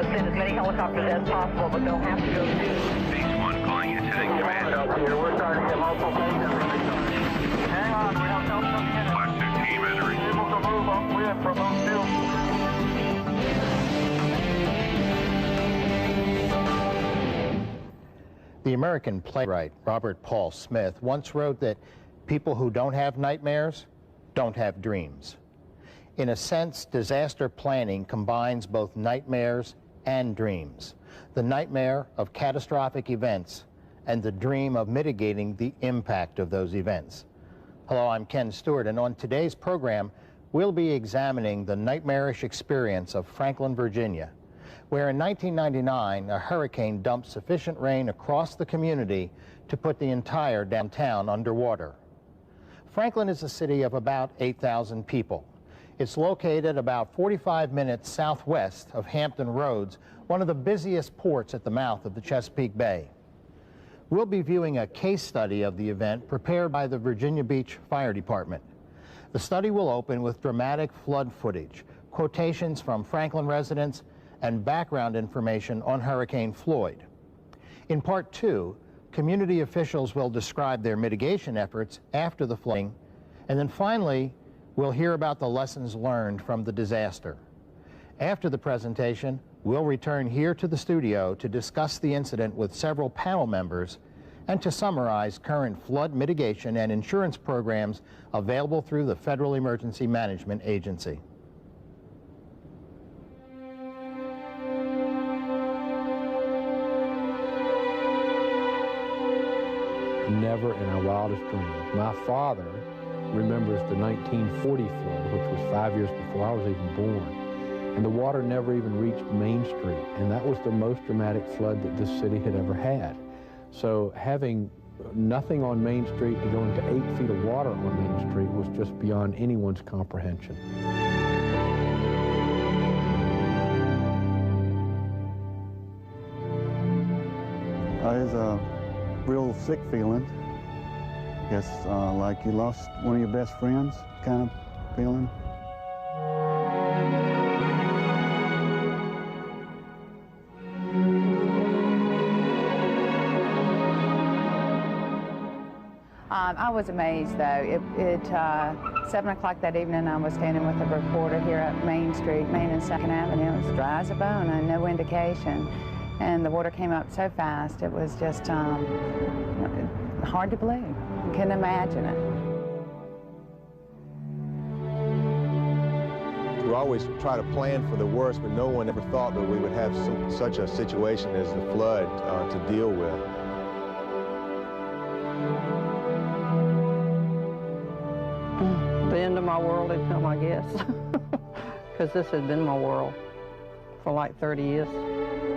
Send as many helicopters as possible, but they'll have to go to Base 1 calling Lieutenant Command. Up here, we're starting to get multiple phases. Hang on, we have no coming in. Flight 15 entering. Able to move upwind from those fields. The American playwright Robert Paul Smith once wrote that people who don't have nightmares don't have dreams. In a sense, disaster planning combines both nightmares and dreams. The nightmare of catastrophic events and the dream of mitigating the impact of those events. Hello, I'm Ken Stewart, and on today's program, we'll be examining the nightmarish experience of Franklin, Virginia, where in 1999, a hurricane dumped sufficient rain across the community to put the entire downtown underwater. Franklin is a city of about 8,000 people. It's located about 45 minutes southwest of Hampton Roads, one of the busiest ports at the mouth of the Chesapeake Bay. We'll be viewing a case study of the event prepared by the Virginia Beach Fire Department. The study will open with dramatic flood footage, quotations from Franklin residents, and background information on Hurricane Floyd. In Part 2, community officials will describe their mitigation efforts after the flooding, and then finally, we'll hear about the lessons learned from the disaster. After the presentation, we'll return here to the studio to discuss the incident with several panel members and to summarize current flood mitigation and insurance programs available through the Federal Emergency Management Agency. Never in our wildest dreams. My father remembers the 1940 flood, which was 5 years before I was even born. And the water never even reached Main Street. And that was the most dramatic flood that this city had ever had. So having nothing on Main Street to go into 8 feet of water on Main Street was just beyond anyone's comprehension. It's a real sick feeling. Guess like you lost one of your best friends kind of feeling. I was amazed, though. 7 o'clock that evening, I was standing with a reporter here at Main Street, Main and 2nd Avenue. It was dry as a bone and no indication. And the water came up so fast, it was just hard to believe. I couldn't imagine it. We always try to plan for the worst, but no one ever thought that we would have such a situation as the flood to deal with. The end of my world had come, I guess, because this had been my world for like 30 years.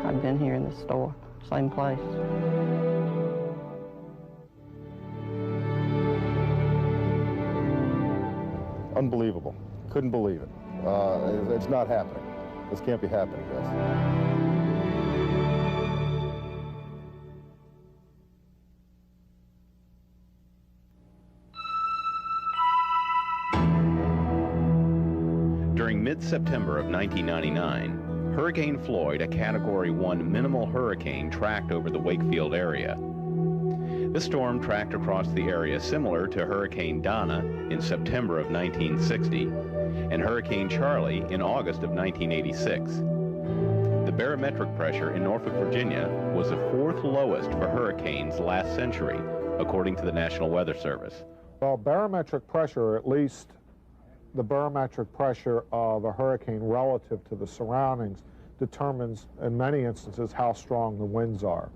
I've been here in the store, same place. Unbelievable. Couldn't believe it. It's not happening. This can't be happening, guys. During mid-September of 1999, Hurricane Floyd, a Category 1 minimal hurricane, tracked over the Wakefield area. This storm tracked across the area similar to Hurricane Donna in September of 1960 and Hurricane Charlie in August of 1986. The barometric pressure in Norfolk, Virginia was the 4th lowest for hurricanes last century, according to the National Weather Service. Well, barometric pressure, or at least the barometric pressure of a hurricane relative to the surroundings, determines in many instances how strong the winds are.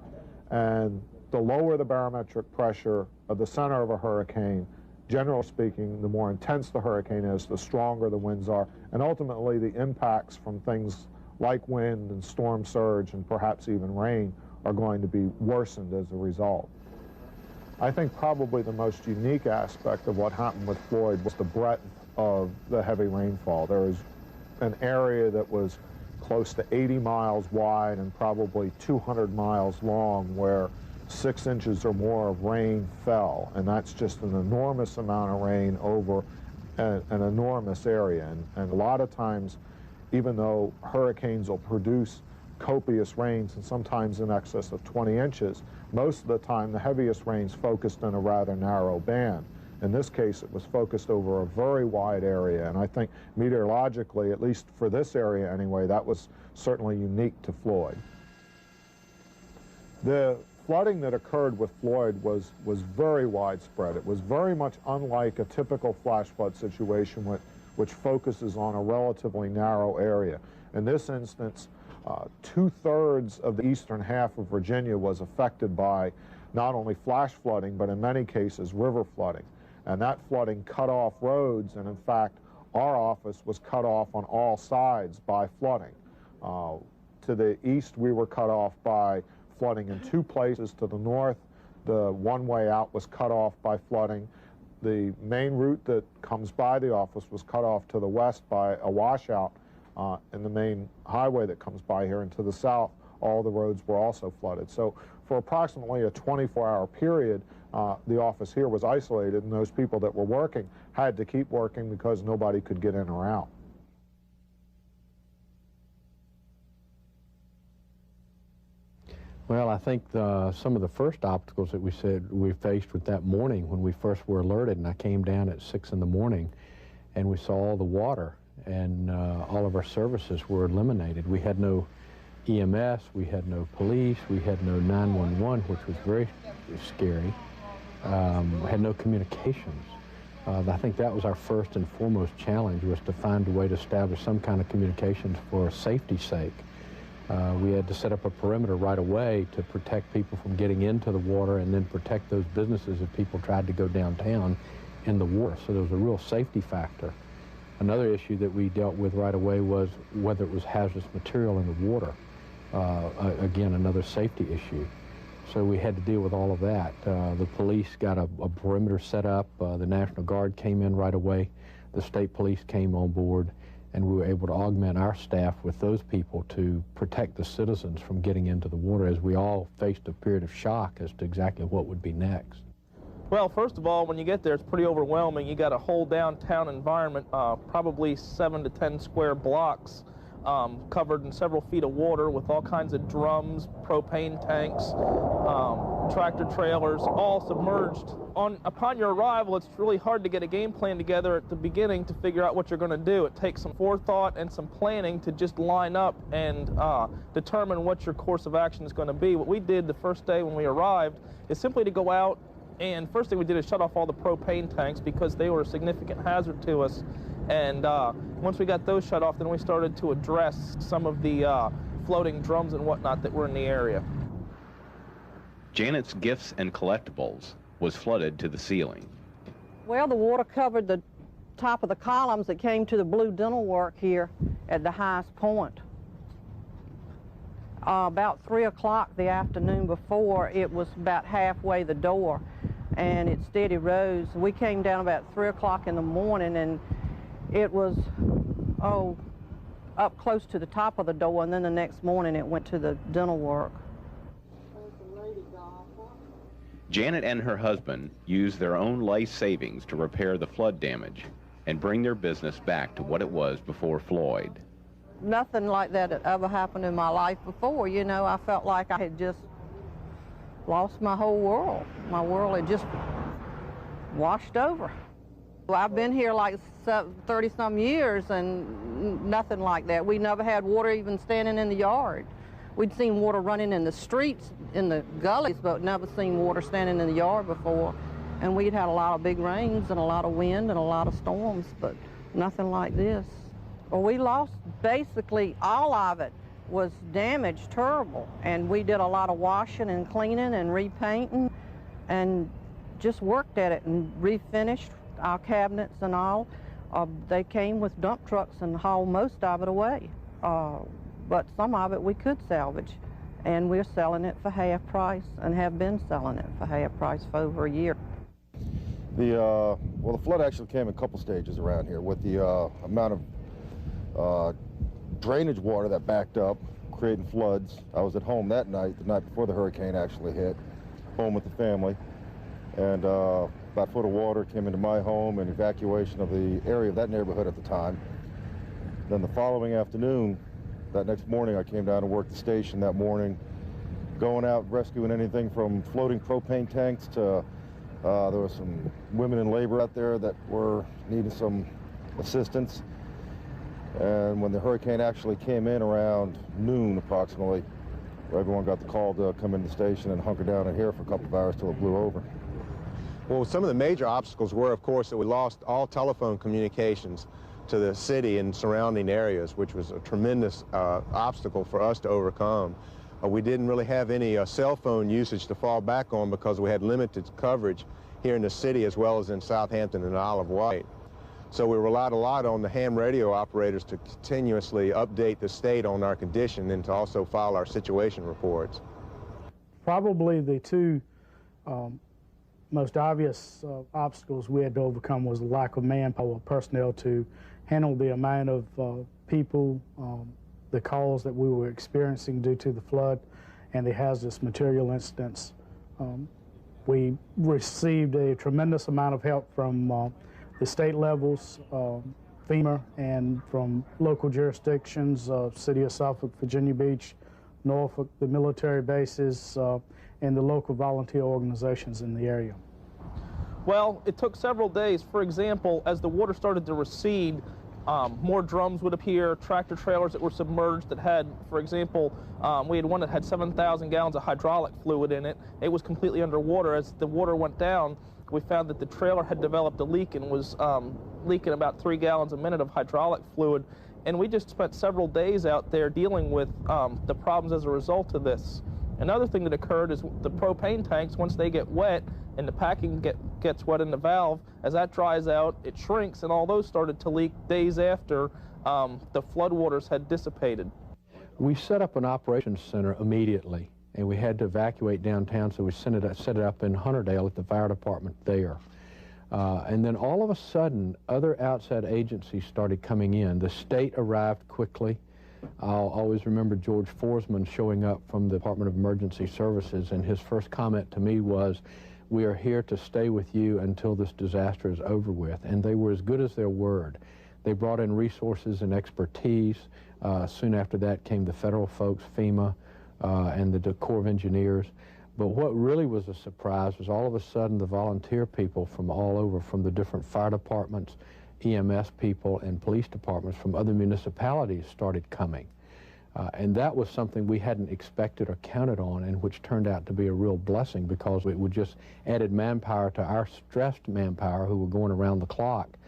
And the lower the barometric pressure of the center of a hurricane, generally speaking, the more intense the hurricane is, the stronger the winds are, and ultimately the impacts from things like wind and storm surge and perhaps even rain are going to be worsened as a result. I think probably the most unique aspect of what happened with Floyd was the breadth of the heavy rainfall. There was an area that was close to 80 miles wide and probably 200 miles long, where 6 inches or more of rain fell, and that's just an enormous amount of rain over an enormous area. And a lot of times, even though hurricanes will produce copious rains and sometimes in excess of 20 inches, most of the time the heaviest rains focused in a rather narrow band. In this case, it was focused over a very wide area, and I think meteorologically, at least for this area anyway, that was certainly unique to Floyd. The flooding that occurred with Floyd was very widespread. It was very much unlike a typical flash flood situation which focuses on a relatively narrow area. In this instance, 2/3 of the eastern half of Virginia was affected by not only flash flooding, but in many cases river flooding. And that flooding cut off roads, and in fact, our office was cut off on all sides by flooding. To the east, we were cut off by flooding in 2 places. To the north, the one-way out was cut off by flooding. The main route that comes by the office was cut off to the west by a washout, and the main highway that comes by here, and to the south, all the roads were also flooded. So for approximately a 24-hour period, the office here was isolated, and those people that were working had to keep working because nobody could get in or out. Well, I think some of the first obstacles that we faced with that morning when we first were alerted, and I came down at 6 in the morning, and we saw all the water, and all of our services were eliminated. We had no EMS, we had no police, we had no 911, which was very scary. We had no communications. I think that was our first and foremost challenge, was to find a way to establish some kind of communications for safety's sake. We had to set up a perimeter right away to protect people from getting into the water, and then protect those businesses if people tried to go downtown in the water. So there was a real safety factor. Another issue that we dealt with right away was whether it was hazardous material in the water. Again, another safety issue. So we had to deal with all of that. The police got a perimeter set up. The National Guard came in right away. The state police came on board, and we were able to augment our staff with those people to protect the citizens from getting into the water, as we all faced a period of shock as to exactly what would be next. Well, first of all, when you get there, it's pretty overwhelming. You got a whole downtown environment, probably 7 to 10 square blocks, covered in several feet of water, with all kinds of drums, propane tanks, tractor trailers, all submerged. Upon your arrival, it's really hard to get a game plan together at the beginning to figure out what you're going to do. It takes some forethought and some planning to just line up and determine what your course of action is going to be. What we did the first day when we arrived is simply to go out, and first thing we did is shut off all the propane tanks because they were a significant hazard to us. And once we got those shut off, then we started to address some of the floating drums and whatnot that were in the area. Janet's gifts and collectibles was flooded to the ceiling. Well, the water covered the top of the columns that came to the blue dental work here at the highest point. About 3 o'clock the afternoon before, it was about halfway the door, and it steady rose. We came down about 3 o'clock in the morning, and it was, up close to the top of the door, and then the next morning it went to the dental work. Janet and her husband used their own life savings to repair the flood damage and bring their business back to what it was before Floyd. Nothing like that had ever happened in my life before. You know, I felt like I had just lost my whole world. My world had just washed over. I've been here like 30-some years, and nothing like that. We never had water even standing in the yard. We'd seen water running in the streets, in the gullies, but never seen water standing in the yard before. And we'd had a lot of big rains and a lot of wind and a lot of storms, but nothing like this. Well, we lost basically all of it. Was damaged terrible, and we did a lot of washing and cleaning and repainting, and just worked at it and refinished our cabinets and all. They came with dump trucks and hauled most of it away, but some of it we could salvage, and we're selling it for half price and have been selling it for half price for over a year. Well, the flood actually came in a couple stages around here, with the amount of drainage water that backed up, creating floods. I was at home that night, the night before the hurricane actually hit, home with the family. And about a foot of water came into my home and evacuation of the area of that neighborhood at the time. Then the following afternoon, that next morning, I came down and worked the station that morning, going out rescuing anything from floating propane tanks to there were some women in labor out there that were needing some assistance. And when the hurricane actually came in around noon approximately, everyone got the call to come into the station and hunker down in here for a couple of hours till it blew over. Well, some of the major obstacles were, of course, that we lost all telephone communications to the city and surrounding areas, which was a tremendous obstacle for us to overcome. We didn't really have any cell phone usage to fall back on because we had limited coverage here in the city as well as in Southampton and Isle of Wight. So we relied a lot on the ham radio operators to continuously update the state on our condition and to also file our situation reports. Probably the two most obvious obstacles we had to overcome was the lack of manpower, personnel to handle the amount of people, the calls that we were experiencing due to the flood and the hazardous material incidents. We received a tremendous amount of help from the state levels, FEMA, and from local jurisdictions, City of Suffolk, Virginia Beach, Norfolk, the military bases, and the local volunteer organizations in the area. Well, it took several days. For example, as the water started to recede, more drums would appear, tractor trailers that were submerged that had, for example, we had one that had 7,000 gallons of hydraulic fluid in it. It was completely underwater. As the water went down, we found that the trailer had developed a leak and was leaking about 3 gallons a minute of hydraulic fluid. And we just spent several days out there dealing with the problems as a result of this. Another thing that occurred is the propane tanks, once they get wet and the packing gets wet in the valve, as that dries out, it shrinks, and all those started to leak days after the floodwaters had dissipated. We set up an operations center immediately, and we had to evacuate downtown, so we set it up in Hunterdale at the fire department there. And then all of a sudden, other outside agencies started coming in. The state arrived quickly. I'll always remember George Forsman showing up from the Department of Emergency Services, and his first comment to me was, "We are here to stay with you until this disaster is over with." And they were as good as their word. They brought in resources and expertise. Soon after that came the federal folks, FEMA, and the Corps of Engineers. But what really was a surprise was all of a sudden the volunteer people from all over, from the different fire departments, EMS people, and police departments from other municipalities started coming. And that was something we hadn't expected or counted on, and which turned out to be a real blessing, because it would just added manpower to our stressed manpower who were going around the clock,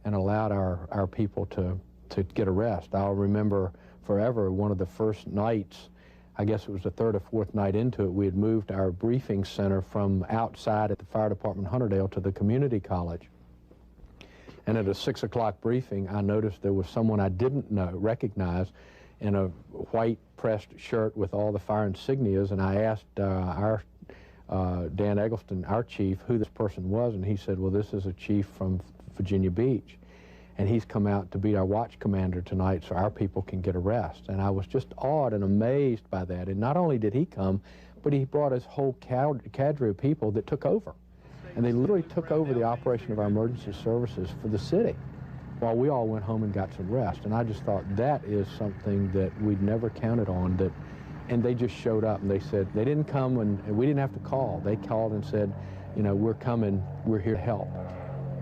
and allowed our people to get a rest. I'll remember forever one of the first nights, I guess it was the third or fourth night into it, we had moved our briefing center from outside at the fire department in Hunterdale to the community college. And at a 6 o'clock briefing, I noticed there was someone I didn't recognize in a white pressed shirt with all the fire insignias, and I asked our Dan Eggleston, our chief, who this person was, and he said, "Well, this is a chief from Virginia Beach, and he's come out to be our watch commander tonight so our people can get a rest." And I was just awed and amazed by that. And not only did he come, but he brought his whole cadre of people that took over. And they literally took over the operation of our emergency services for the city while we all went home and got some rest. And I just thought that is something that we'd never counted on. And they just showed up, and they said, they didn't come and we didn't have to call. They called and said, you know, "We're coming, we're here to help."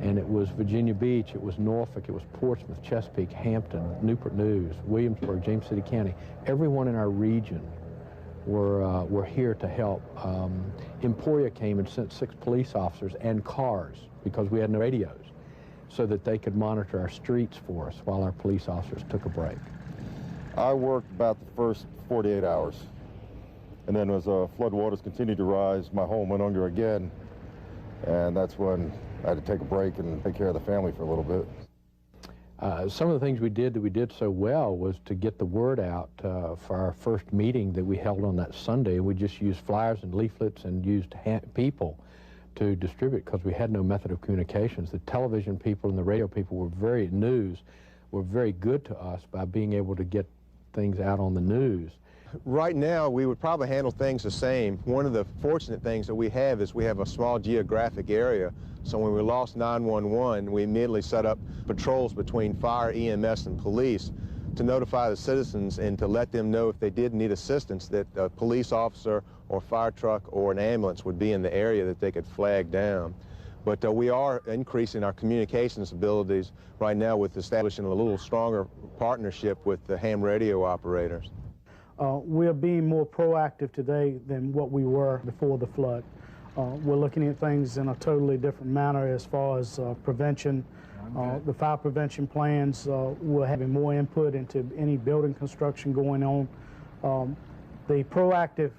And it was Virginia Beach, it was Norfolk, it was Portsmouth, Chesapeake, Hampton, Newport News, Williamsburg, James City County. Everyone in our region were here to help. Emporia came and sent 6 police officers and cars, because we had no radios, so that they could monitor our streets for us while our police officers took a break. I worked about the first 48 hours. And then as flood waters continued to rise, my home went under again. And that's when I had to take a break and take care of the family for a little bit. Some of the things we did so well was to get the word out for our first meeting that we held on that Sunday. We just used flyers and leaflets and used people to distribute, because we had no method of communications. The television people and the radio people were very good to us by being able to get things out on the news. Right now, we would probably handle things the same. One of the fortunate things that we have is we have a small geographic area. So when we lost 911, we immediately set up patrols between fire, EMS, and police to notify the citizens and to let them know if they did need assistance that a police officer or fire truck or an ambulance would be in the area that they could flag down. But we are increasing our communications abilities right now with establishing a little stronger partnership with the ham radio operators. We're being more proactive today than what we were before the flood. We're looking at things in a totally different manner as far as prevention. The fire prevention plans, we're having more input into any building construction going on. The proactive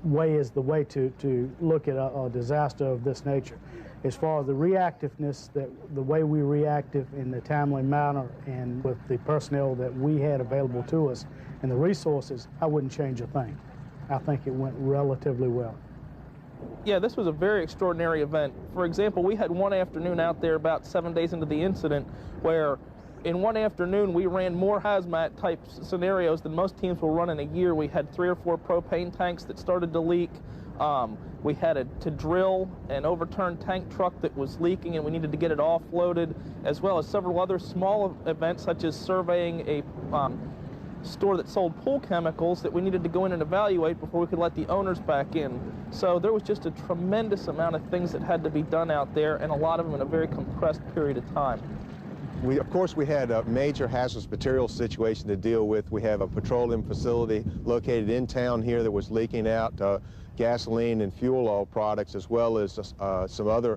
way is the way to look at a disaster of this nature. As far as the reactiveness, the way we reacted in the timely manner and with the personnel that we had available to us and the resources, I wouldn't change a thing. I think it went relatively well. Yeah, this was a very extraordinary event. For example, we had one afternoon out there about 7 days into the incident where in one afternoon we ran more hazmat type scenarios than most teams will run in a year. We had 3 or 4 propane tanks that started to leak. We had to drill an overturned tank truck that was leaking and we needed to get it offloaded, as well as several other small events such as surveying a store that sold pool chemicals that we needed to go in and evaluate before we could let the owners back in. So there was just a tremendous amount of things that had to be done out there, and a lot of them in a very compressed period of time. Of course, we had a major hazardous materials situation to deal with. We have a petroleum facility located in town here that was leaking out gasoline and fuel oil products, as well as some other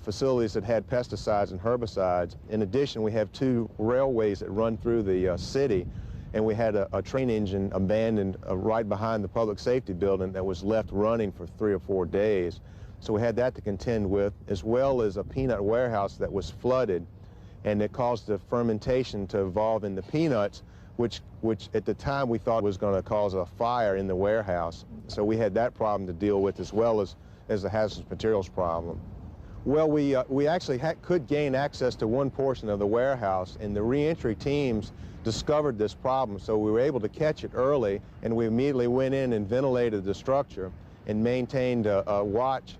facilities that had pesticides and herbicides. In addition, we have 2 railways that run through the city, and we had a train engine abandoned right behind the public safety building that was left running for 3 or 4 days. So we had that to contend with, as well as a peanut warehouse that was flooded, and it caused the fermentation to evolve in the peanuts, which at the time we thought was going to cause a fire in the warehouse. So we had that problem to deal with, as well as the hazardous materials problem. Well, we actually could gain access to one portion of the warehouse, and the reentry teams discovered this problem, so we were able to catch it early, and we immediately went in and ventilated the structure and maintained a watch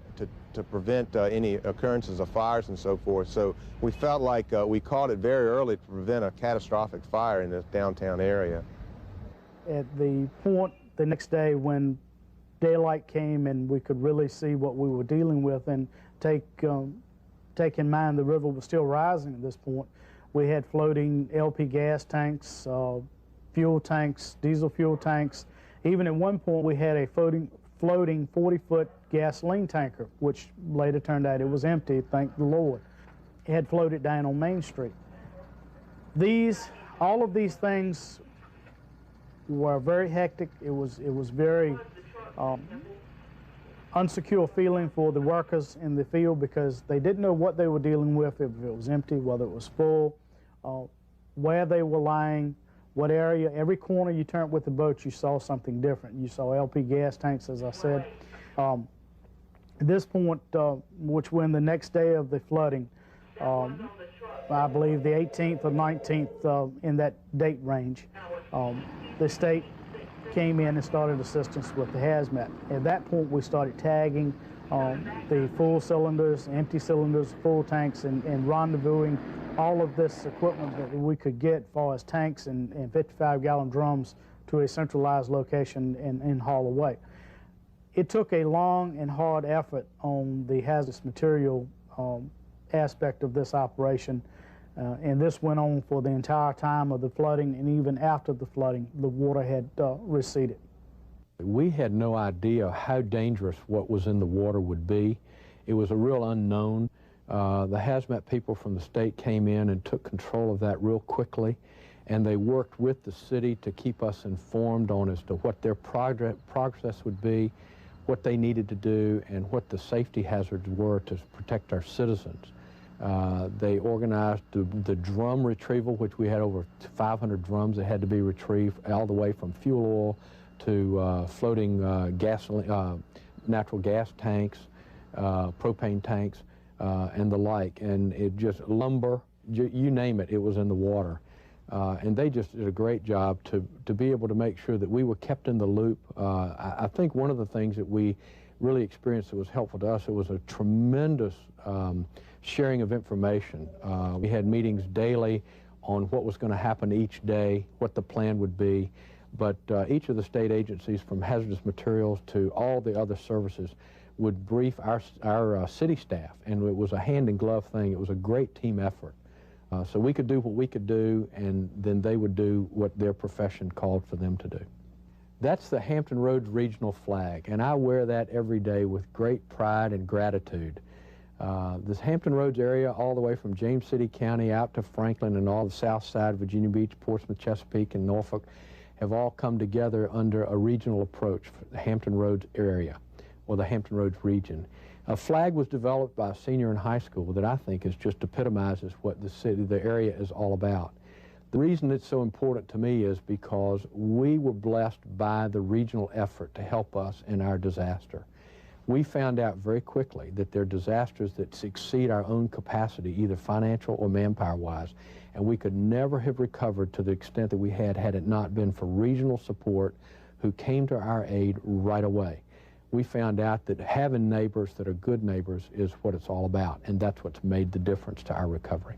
to prevent any occurrences of fires and so forth. So we felt like we caught it very early to prevent a catastrophic fire in the downtown area. At the point the next day when daylight came and we could really see what we were dealing with, and take in mind the river was still rising at this point, we had floating LP gas tanks, fuel tanks, diesel fuel tanks. Even at one point we had a floating 40-foot gasoline tanker, which later turned out it was empty, thank the Lord. It had floated down on Main Street. All of these things were very hectic. It was very unsecure feeling for the workers in the field, because they didn't know what they were dealing with, if it was empty, whether it was full, where they were lying, what area. Every corner you turned with the boat, you saw something different. You saw LP gas tanks, as I said. At this point, which we're in the next day of the flooding, I believe the 18th or 19th, in that date range, the state came in and started assistance with the hazmat. At that point, we started tagging the full cylinders, empty cylinders, full tanks, and rendezvousing all of this equipment that we could get, as far as tanks and 55-gallon drums, to a centralized location and haul away. It took a long and hard effort on the hazardous material aspect of this operation, and this went on for the entire time of the flooding, and even after the flooding, the water had receded. We had no idea how dangerous what was in the water would be. It was a real unknown. The hazmat people from the state came in and took control of that real quickly, and they worked with the city to keep us informed on as to what their progress would be, what they needed to do, and what the safety hazards were to protect our citizens. They organized the drum retrieval, which we had over 500 drums that had to be retrieved, all the way from fuel oil to floating gasoline, natural gas tanks, propane tanks, and the like. And it just lumber, you name it, it was in the water. And they just did a great job to be able to make sure that we were kept in the loop. I think one of the things that we really experienced that was helpful to us, it was a tremendous sharing of information. We had meetings daily on what was going to happen each day, what the plan would be, but each of the state agencies, from hazardous materials to all the other services, would brief our city staff, and it was a hand-in-glove thing. It was a great team effort. So we could do what we could do, and then they would do what their profession called for them to do. That's the Hampton Roads regional flag, and I wear that every day with great pride and gratitude. This Hampton Roads area, all the way from James City County out to Franklin and all the south side, Virginia Beach, Portsmouth, Chesapeake, and Norfolk, have all come together under a regional approach for the Hampton Roads area, or the Hampton Roads region. A flag was developed by a senior in high school that I think is just epitomizes what the area is all about. The reason it's so important to me is because we were blessed by the regional effort to help us in our disaster. We found out very quickly that there are disasters that exceed our own capacity, either financial or manpower-wise, and we could never have recovered to the extent that we had it not been for regional support who came to our aid right away. We found out that having neighbors that are good neighbors is what it's all about, and that's what's made the difference to our recovery.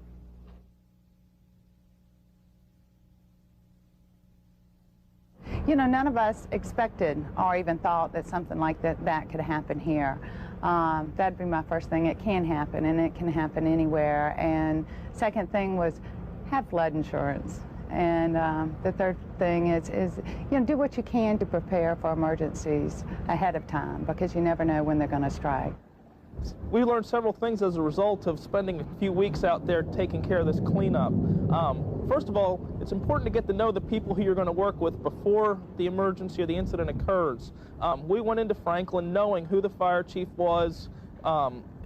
You know, none of us expected or even thought that something like that could happen here. That'd be my first thing. It can happen, and it can happen anywhere. And second thing was have flood insurance. And the third thing is, you know, do what you can to prepare for emergencies ahead of time, because you never know when they're going to strike. We learned several things as a result of spending a few weeks out there taking care of this cleanup. First of all, it's important to get to know the people who you're going to work with before the emergency or the incident occurs. We went into Franklin knowing who the fire chief was,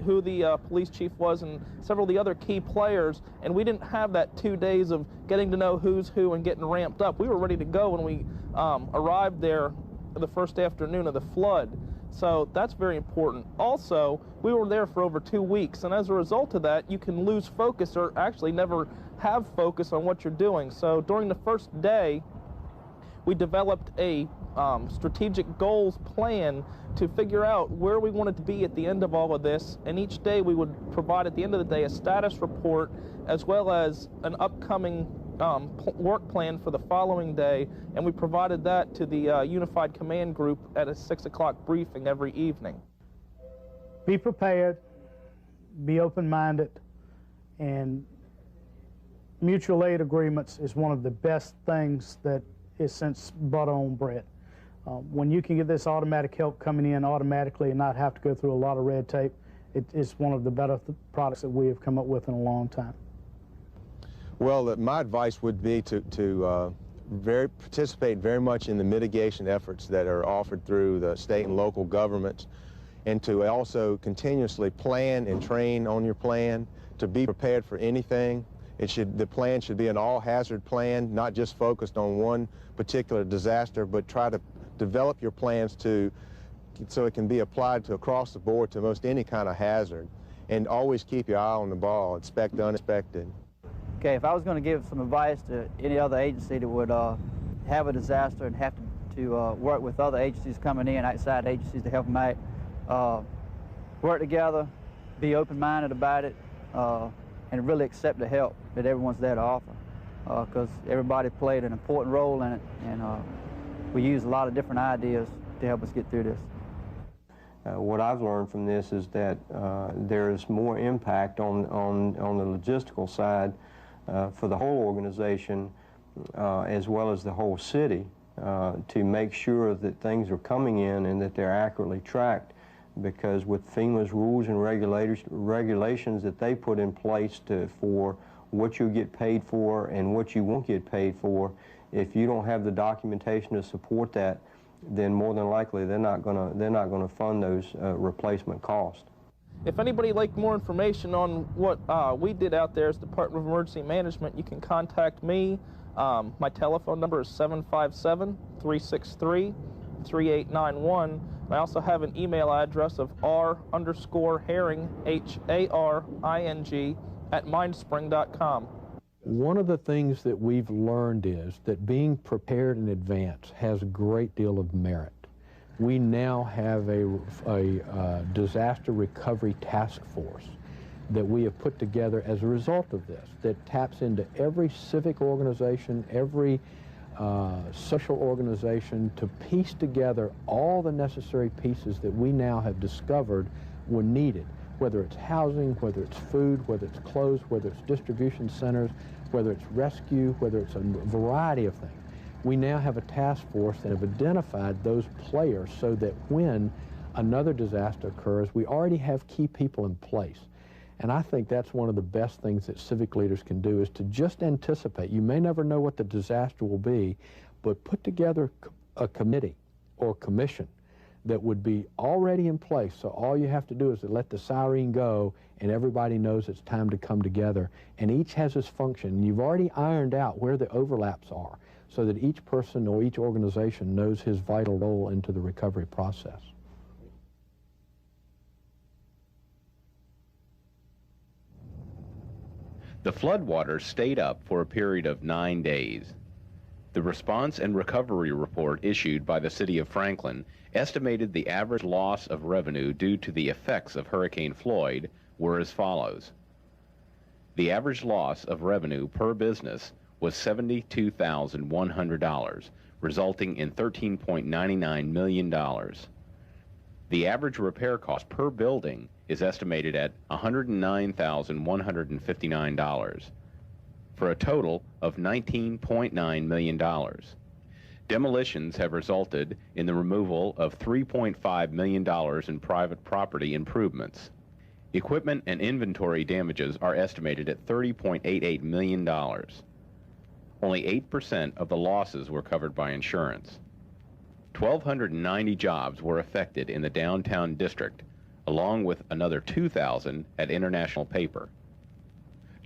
who the police chief was, and several of the other key players, and we didn't have that 2 days of getting to know who's who and getting ramped up. We were ready to go when we arrived there the first afternoon of the flood. So that's very important. Also, we were there for over 2 weeks, and as a result of that, you can lose focus or actually never have focus on what you're doing. So during the first day, we developed a strategic goals plan to figure out where we wanted to be at the end of all of this, and each day we would provide at the end of the day a status report as well as an upcoming work plan for the following day, and we provided that to the Unified Command Group at a 6 o'clock briefing every evening. Be prepared, be open-minded, and mutual aid agreements is one of the best things that is since butter on bread. When you can get this automatic help coming in automatically and not have to go through a lot of red tape, it is one of the better products that we have come up with in a long time. Well, my advice would be to participate very much in the mitigation efforts that are offered through the state and local governments, and to also continuously plan and train on your plan, to be prepared for anything. The plan should be an all-hazard plan, not just focused on one particular disaster, but try to develop your plans so it can be applied to across the board to most any kind of hazard. And always keep your eye on the ball, expect the unexpected. Okay, if I was going to give some advice to any other agency that would have a disaster and have to work with other agencies coming in, outside agencies to help them out, work together, be open-minded about it, and really accept the help that everyone's there to offer, because everybody played an important role in it, and we use a lot of different ideas to help us get through this. What I've learned from this is that there's more impact on the logistical side for the whole organization as well as the whole city to make sure that things are coming in and that they're accurately tracked, because with FEMA's rules and regulations that they put in place for what you get paid for and what you won't get paid for, if you don't have the documentation to support that, then more than likely they're not gonna fund those replacement costs. If anybody would like more information on what we did out there as Department of Emergency Management, you can contact me. My telephone number is 757-363-3891. I also have an email address of r_herring, Haring, @mindspring.com. One of the things that we've learned is that being prepared in advance has a great deal of merit. We now have a disaster recovery task force that we have put together as a result of this, that taps into every civic organization, every social organization to piece together all the necessary pieces that we now have discovered were needed, whether it's housing, whether it's food, whether it's clothes, whether it's distribution centers, whether it's rescue, whether it's a variety of things. We now have a task force that have identified those players so that when another disaster occurs, we already have key people in place. And I think that's one of the best things that civic leaders can do, is to just anticipate. You may never know what the disaster will be, but put together a committee or commission that would be already in place. So all you have to do is to let the siren go and everybody knows it's time to come together. And each has its function. You've already ironed out where the overlaps are so that each person or each organization knows his vital role into the recovery process. The floodwaters stayed up for a period of 9 days. The response and recovery report issued by the City of Franklin estimated the average loss of revenue due to the effects of Hurricane Floyd were as follows. The average loss of revenue per business was $72,100, resulting in $13.99 million. The average repair cost per building is estimated at $109,159, for a total of $19.9 million. Demolitions have resulted in the removal of $3.5 million in private property improvements. Equipment and inventory damages are estimated at $30.88 million. Only 8% of the losses were covered by insurance. 1,290 jobs were affected in the downtown district, along with another 2,000 at International Paper.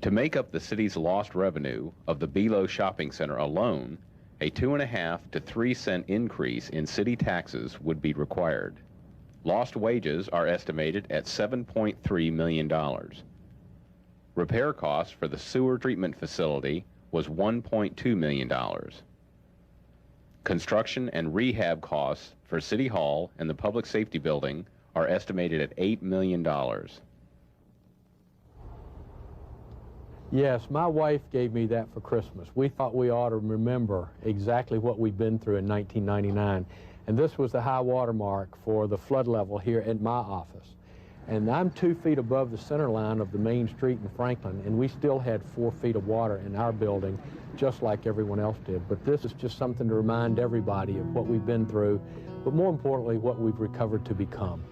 To make up the city's lost revenue of the Below Shopping Center alone, a 2.5 to 3 cent increase in city taxes would be required. Lost wages are estimated at $7.3 million. Repair costs for the sewer treatment facility was $1.2 million. Construction and rehab costs for City Hall and the Public Safety Building are estimated at $8 million. Yes, my wife gave me that for Christmas. We thought we ought to remember exactly what we'd been through in 1999. And this was the high water mark for the flood level here at my office. And I'm 2 feet above the center line of the main street in Franklin, and we still had 4 feet of water in our building, just like everyone else did. But this is just something to remind everybody of what we've been through, but more importantly, what we've recovered to become.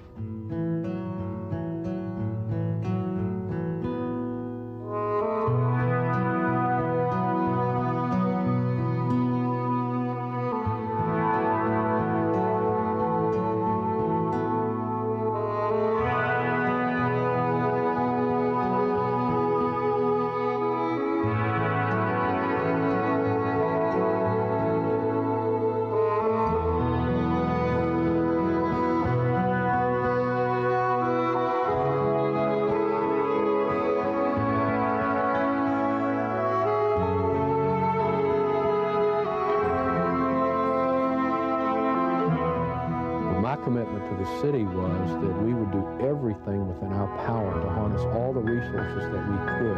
Commitment to the city was that we would do everything within our power to harness all the resources that we could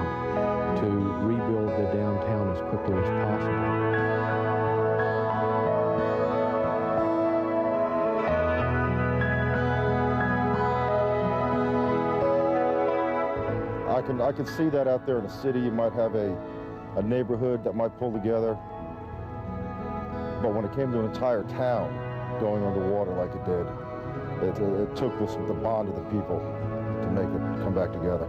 to rebuild the downtown as quickly as possible. I can see that out there in the city. You might have a neighborhood that might pull together, but when it came to an entire town going underwater like it did, it took the bond of the people to make it come back together.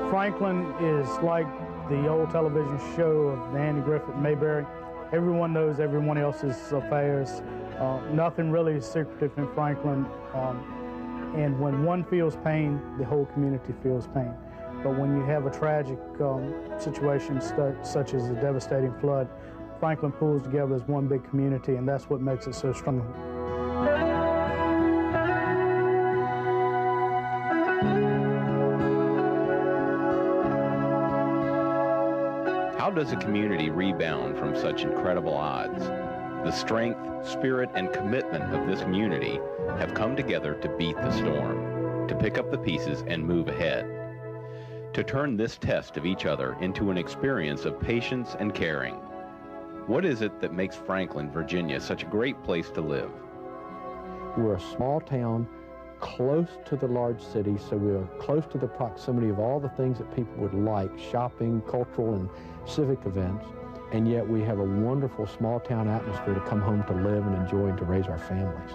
Franklin is like the old television show of Andy Griffith Mayberry. Everyone knows everyone else's affairs. Nothing really is secretive in Franklin. And when one feels pain, the whole community feels pain. But when you have a tragic situation such as a devastating flood, Franklin pulls together as one big community, and that's what makes it so strong. How does a community rebound from such incredible odds? The strength, spirit, and commitment of this community have come together to beat the storm, to pick up the pieces and move ahead, to turn this test of each other into an experience of patience and caring. What is it that makes Franklin, Virginia, such a great place to live? We're a small town close to the large city, so we're close to the proximity of all the things that people would like, shopping, cultural and civic events, and yet we have a wonderful small town atmosphere to come home to live and enjoy and to raise our families.